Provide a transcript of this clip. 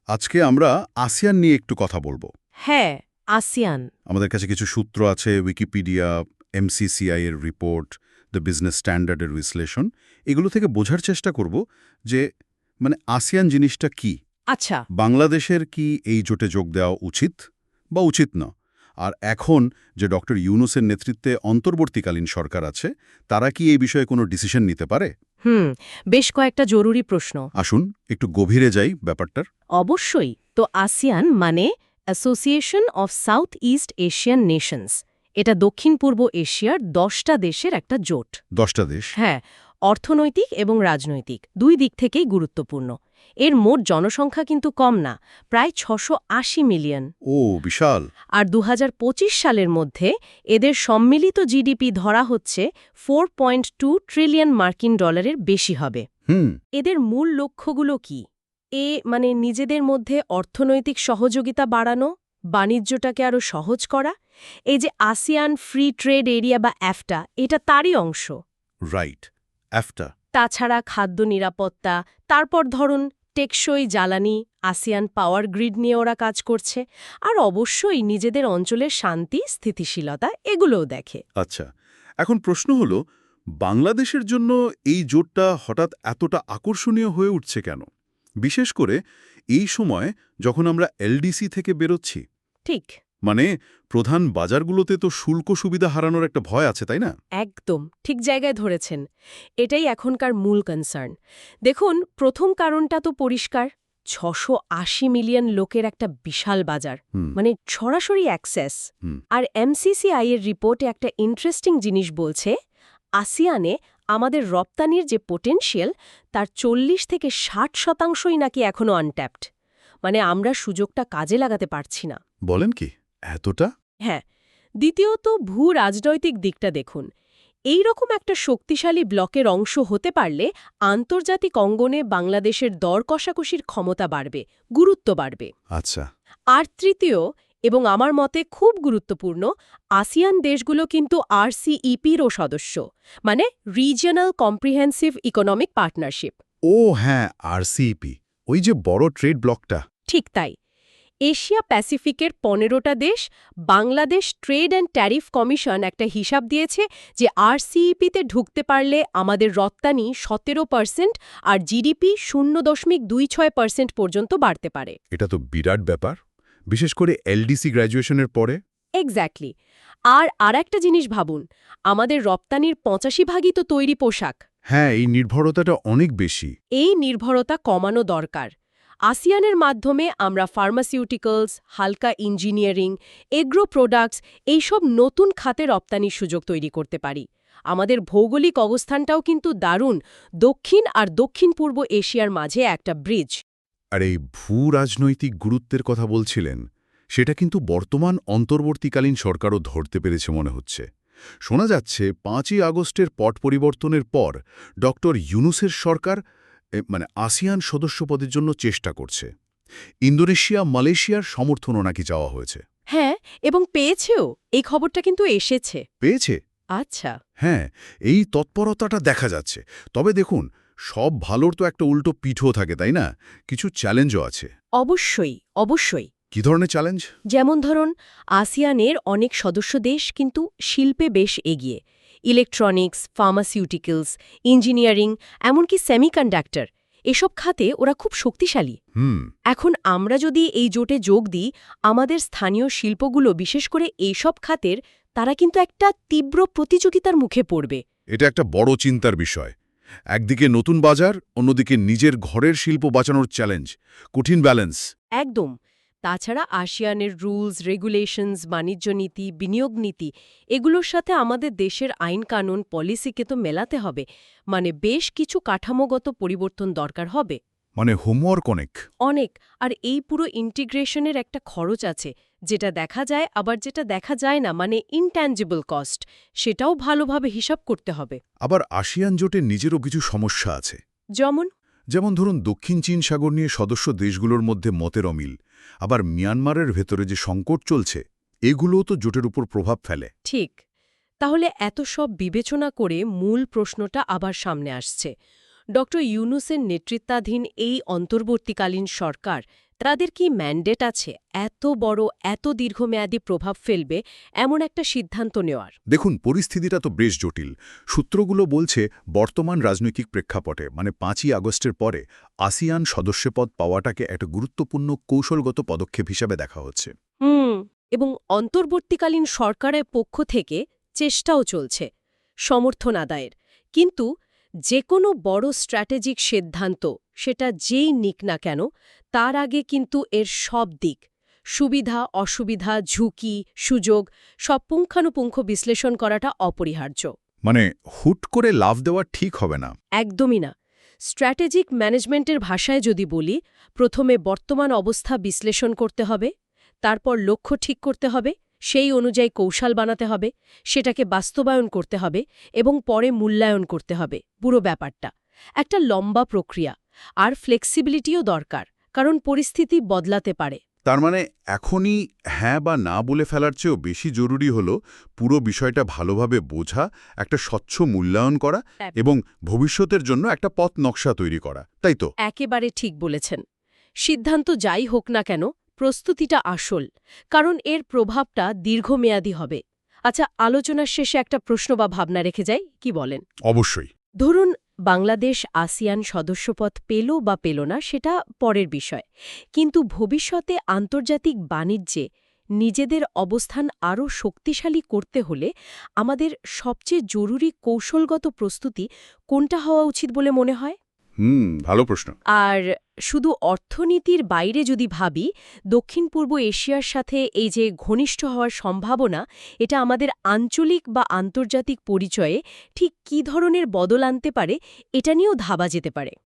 আজকে আমরা আসিয়ান নিয়ে একটু কথা বলবো। হ্যাঁ, আসিয়ান। আমাদের কাছে কিছু সূত্র আছে, উইকিপিডিয়া, এমসিসিআই এর রিপোর্ট, দ্য বিজনেস স্ট্যান্ডার্ডের বিশ্লেষণ। এগুলো থেকে বোঝার চেষ্টা করব যে আসিয়ান জিনিসটা কি। আচ্ছা, বাংলাদেশের কি এই জোটে যোগ দেওয়া উচিত বা উচিত না? আর এখন যে ডক্টর ইউনূসের নেতৃত্বে অন্তর্বর্তীকালীন সরকার আছে, তারা কি এই বিষয়ে কোনো ডিসিশন নিতে পারে? বেশ কয়েকটা জরুরি প্রশ্ন। আসুন একটু গভীরে যাই ব্যাপারটার। অবশ্যই। তো আসিয়ান মানে association of south east Asian Nations. এটা দক্ষিণ পূর্ব এশিয়ার ১০টা দেশের একটা জোট। 10টা দেশ। হ্যাঁ, অর্থনৈতিক এবং রাজনৈতিক দুই দিক থেকেই গুরুত্বপূর্ণ। এর মোট জনসংখ্যা কিন্তু কম না, প্রায় ৬৮০ মিলিয়ন। ও বিশাল। আর ২০২৫ সালের মধ্যে এদের সম্মিলিত জিডিপি ধরা হচ্ছে 4.2 ট্রিলিয়ন মার্কিন ডলারের বেশি হবে। হুম। এদের মূল লক্ষ্যগুলো কি? নিজেদের মধ্যে অর্থনৈতিক সহযোগিতা বাড়ানো, বাণিজ্যটাকে আরও সহজ করা। এই যে আসিয়ান ফ্রি ট্রেড এরিয়া বা অ্যাফটা, এটা তারই অংশ। রাইট, আফটা। তাছাড়া খাদ্য নিরাপত্তা, তারপর ধরুন টেকসই জ্বালানি, আসিয়ান পাওয়ার গ্রিড নিয়ে ওরা কাজ করছে, আর অবশ্যই নিজেদের অঞ্চলের শান্তি, স্থিতিশীলতা এগুলোও দেখে। আচ্ছা, এখন প্রশ্ন হলো, বাংলাদেশের জন্য এই জোটটা হঠাৎ এতটা আকর্ষণীয় হয়ে উঠছে কেন? বিশেষ করে এই সময় যখন আমরা এলডিসি থেকে বেরোচ্ছি। ঠিক, প্রধান বাজারগুলোতে তো শুল্ক সুবিধা হারানোর একটা ভয় আছে, তাই না? একদম ঠিক জায়গায় ধরেছেন। এটাই এখনকার মূল কনসার্ন। দেখুন, প্রথম কারণটা তো পরিষ্কার। ৬৮০ মিলিয়ন লোকের একটা বিশাল বাজার, হুম। সরাসরি অ্যাক্সেস। হুম। আর এমসিসিআই এর রিপোর্টে একটা ইন্টারেস্টিং জিনিস বলছে, আসিয়ানে আমাদের রপ্তানির যে পোটেনশিয়াল, তার ৪০ থেকে ৬০% নাকি এখনও আনট্যাপড। আমরা সুযোগটা কাজে লাগাতে পারছি না। বলেন কি, এতটা? হ্যাঁ। দ্বিতীয়ত, রাজনৈতিক দিকটা দেখুন। এই রকম একটা শক্তিশালী ব্লকের অংশ হতে পারলে আন্তর্জাতিক অঙ্গনে বাংলাদেশের দর কষাকষির ক্ষমতা বাড়বে, গুরুত্ব বাড়বে। আচ্ছা। আর তৃতীয়, এবং আমার মতে খুব গুরুত্বপূর্ণ, আসিয়ান দেশগুলো কিন্তু আরসিইপিরও সদস্য, রিজিয়নাল কম্প্রিহেন্সিভ ইকোনমিক পার্টনারশিপ। ও হ্যাঁ, আরসিইপি, ওই যে বড় ট্রেড ব্লকটা। ঠিক তাই। এশিয়া প্যাসিফিকের ১৫টা দেশ, Bangladesh trade and tariff commission একটা হিসাব দিয়েছে যে আরসিইপিতে ঢুকতে পারলে আমাদের রপ্তানি ১৭% আর জিডিপি ০.26% পর্যন্ত বাড়তে পারে। এটা তো বিরাট ব্যাপার, বিশেষ করে এলডিসি গ্র্যাজুয়েশনের পরে। এক্স্যাক্টলি। আর একটা জিনিস ভাবুন, আমাদের রপ্তানির ৮৫% তো তৈরি পোশাক। হ্যাঁ, এই নির্ভরতাটা অনেক বেশি। এই নির্ভরতা কমানো দরকার। আসিয়ানের মাধ্যমে আমরা ফার্মাসিউটিক্যালস, হালকা ইঞ্জিনিয়ারিং, এগ্রো প্রোডাক্টস এইসব নতুন খাতে রপ্তানির সুযোগ তৈরি করতে পারি। আমাদের ভৌগোলিক অবস্থানটাও কিন্তু দারুণ, দক্ষিণ আর দক্ষিণ পূর্ব এশিয়ার মাঝে একটা ব্রিজ। আর এই ভূ-রাজনৈতিক গুরুত্বের কথা বলছিলেন, সেটা কিন্তু বর্তমান অন্তর্বর্তীকালীন সরকারও ধরতে পেরেছে মনে হচ্ছে। শোনা যাচ্ছে ৫ই আগস্টের পট পরিবর্তনের পর ডক্টর ইউনূসের সরকার আসিয়ান সদস্যপদের জন্য চেষ্টা করছে। ইন্দোনেশিয়া, মালয়েশিয়ার সমর্থনও নাকি চাওয়া হয়েছে। হ্যাঁ, এবং পেয়েছেও। এই খবরটা কিন্তু এসেছে। পেয়েছে? আচ্ছা। হ্যাঁ, এই তৎপরতাটা দেখা যাচ্ছে। তবে দেখুন, সব ভালোর তো একটা উল্টো পিঠও থাকে, তাই না? কিছু চ্যালেঞ্জও আছে। অবশ্যই, অবশ্যই। কি ধরনের চ্যালেঞ্জ? যেমন ধরুন, আসিয়ানের অনেক সদস্য দেশ কিন্তু শিল্পে বেশ এগিয়ে। ইলেকট্রনিক্স, ফার্মাসিউটিক্যালস, ইঞ্জিনিয়ারিং, এমনকি সেমিকন্ডাক্টর, এসব খাতে ওরা খুব শক্তিশালী। এখন আমরা যদি এই জোটে যোগ দিই, আমাদের স্থানীয় শিল্পগুলো, বিশেষ করে এইসব খাতের, তারা কিন্তু একটা তীব্র প্রতিযোগিতার মুখে পড়বে। এটা একটা বড় চিন্তার বিষয়। একদিকে নতুন বাজার, অন্যদিকে নিজের ঘরের শিল্প বাঁচানোর চ্যালেঞ্জ। কঠিন ব্যালেন্স। একদম। তাছাড়া আসিয়ানের রুলস, রেগুলেশনস, বাণিজ্য নীতি, বিনিয়োগ নীতি, এগুলোর সাথে আমাদের দেশের আইন কানুন, পলিসিকে তো মেলাতে হবে। বেশ কিছু কাঠামোগত পরিবর্তন দরকার হবে। হোমওয়ার্ক অনেক। অনেক। আর এই পুরো ইন্টিগ্রেশনের একটা খরচ আছে, যেটা দেখা যায়, আবার যেটা দেখা যায় না, ইনট্যাঞ্জিবল কস্ট, সেটাও ভালোভাবে হিসাব করতে হবে। আবার আসিয়ান জোটের নিজেরও কিছু সমস্যা আছে। যেমন ধরুন, দক্ষিণ চীন সাগর নিয়ে সদস্য দেশগুলোর মধ্যে মতের অমিল। আবার মিয়ানমারের ভেতরে যে সংকট চলছে, এগুলোও তো জোটের উপর প্রভাব ফেলে। ঠিক। তাহলে এত সব বিবেচনা করে মূল প্রশ্নটা আবার সামনে আসছে। ডক্টর ইউনূসের নেতৃত্বাধীন এই অন্তর্বর্তীকালীন সরকার তাদের কি ম্যান্ডেট আছে এত বড় এত দীর্ঘমেয়াদী প্রভাব ফেলবে এমন একটা সিদ্ধান্ত নেওয়ার? দেখুন, পরিস্থিতিটা তো বেশ জটিল। সূত্রগুলো বলছে বর্তমান রাজনৈতিক প্রেক্ষাপটে মানে 5ই আগস্টের পরে আসিয়ান সদস্যপদ পাওয়াটাকে একটা গুরুত্বপূর্ণ কৌশলগত পদক্ষেপ হিসাবে দেখা হচ্ছে। এবং অন্তর্বর্তীকালীন সরকারের পক্ষ থেকে চেষ্টাও চলছে সমর্থন আদায়ের। কিন্তু যে কোনো বড় স্ট্র্যাটেজিক সিদ্ধান্ত সেটা যেই নিক না কেন, তার আগে কিন্তু এর সব দিক সুবিধা অসুবিধা ঝুঁকি সুযোগ সব পুঙ্খানুপুঙ্খ বিশ্লেষণ করাটা অপরিহার্য। মানে হুট করে লাফ দেওয়া ঠিক হবে না। একদমই না। স্ট্র্যাটেজিক ম্যানেজমেন্টের ভাষায় যদি বলি, প্রথমে বর্তমান অবস্থা বিশ্লেষণ করতে হবে, তারপর লক্ষ্য ঠিক করতে হবে, সেই অনুযায়ী কৌশল বানাতে হবে, সেটাকে বাস্তবায়ন করতে হবে এবং পরে মূল্যায়ন করতে হবে পুরো ব্যাপারটা। একটা লম্বা প্রক্রিয়া, আর ফ্লেক্সিবিলিটিও দরকার, কারণ পরিস্থিতি বদলাতে পারে। তার মানে এখনই হ্যাঁ বা না বলে ফেলার চেয়েও বেশি জরুরি হলো পুরো বিষয়টা ভালোভাবে বোঝা, একটা স্বচ্ছ মূল্যায়ন করা এবং ভবিষ্যতের জন্য একটা পথ নকশা তৈরি করা, তাই তো? একেবারে ঠিক বলেছেন। সিদ্ধান্ত যাই হোক না কেন, প্রস্তুতিটা আসল, কারণ এর প্রভাবটা দীর্ঘমেয়াদী হবে। আচ্ছা, আলোচনার শেষে একটা প্রশ্ন বা ভাবনা রেখে যাই, কি বলেন? অবশ্যই। ধরুন বাংলাদেশ আসিয়ান সদস্যপদ পেল বা পেল না সেটা পরের বিষয়, কিন্তু ভবিষ্যতে আন্তর্জাতিক বাণিজ্যে নিজেদের অবস্থান আরও শক্তিশালী করতে হলে আমাদের সবচেয়ে জরুরি কৌশলগত প্রস্তুতি কোনটা হওয়া উচিত বলে মনে হয়? ভালো প্রশ্ন। আর শুধু অর্থনীতির বাইরে যদি ভাবি, দক্ষিণ পূর্ব এশিয়ার সাথে এই যে ঘনিষ্ঠ হওয়ার সম্ভাবনা, এটা আমাদের আঞ্চলিক বা আন্তর্জাতিক পরিচয়ে ঠিক কী ধরনের বদল আনতে পারে, এটা নিয়েও ভাবা যেতে পারে।